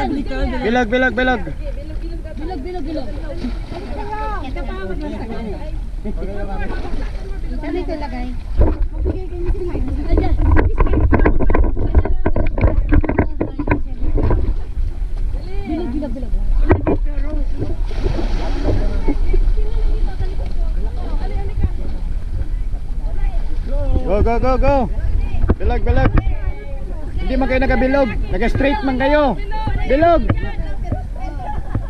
Bilog, bilog, bilog. Saan ito ilagay? Go, go, go, go. Bilog, bilog. Hindi man kayo nagabilog. Naga-straight man kayo. Bilog.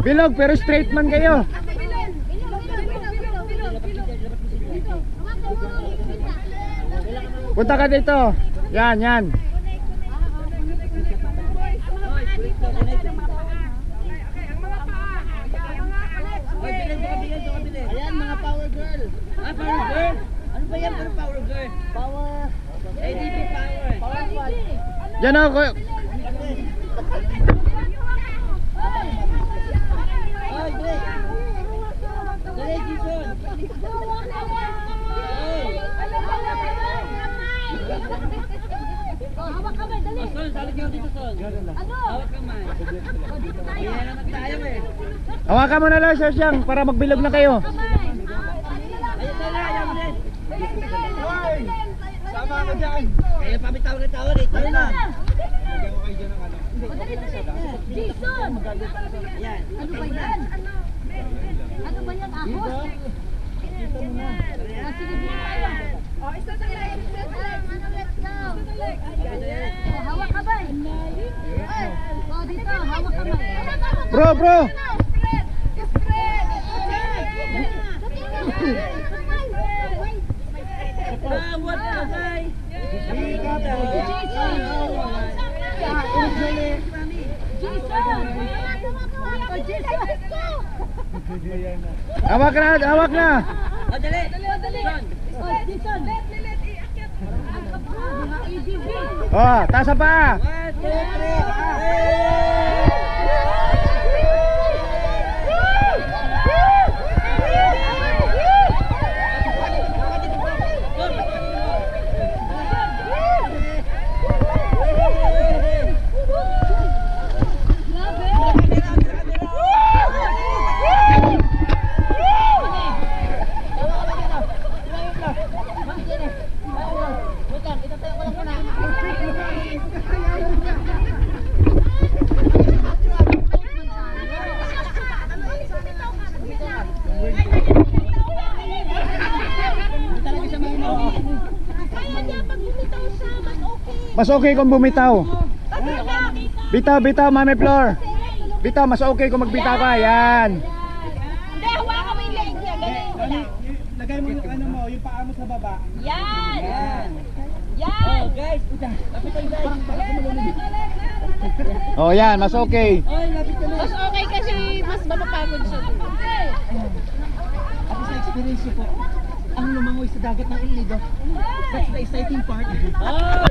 Bilog pero straight man kayo. Punta ka dito. Yan, yan. Ayan mga power girl. Ah, power girl? Ano ba yan? Ano power girl? Power. ADP power. Power squad. Yan ako. Oy, Blake. Dali, Jason. Hawak kamay, dali. Oh, Sol, sali kayo dito, Sol. Ano? Hawak kamay. Dito tayo. Ayan naman tayo eh. Hawakan mo na lang siya siyang para magbilog na kayo. Ayun na, ayaw mo din. Sama ka dyan. Kaya pabitaw na tawar eh. Tayo na. Jason! Ayan. Ano ba yan? Ano ba yan? Ahos? Sige, dito tayo. Let's go. Hawak kamay. Dito, hawak kamay. Bro, bro. Bawat kamay. Hawak na, hawak na. Oh, dali. Son. Oh, taas pa. 1, Mas okay kung bumitaw. Bitaw, bitaw, Mami Flor. Bitaw, mas okay kung magbitaw ka. Yan. Hindi, hawakan mo yung leg niya. Ganun mo lang. Lagay mo yung ano mo, yung paa mo sa baba. Yan! Yan. Yan! Oh, guys. Lapit tayo, guys. Oh, yan, mas okay. Oy, lapit ka na. Mas okay kasi mas mapapagod siya. Ako sa experience ko po, ang lumangoy sa dagat ng iligo. That's the exciting part. Oh.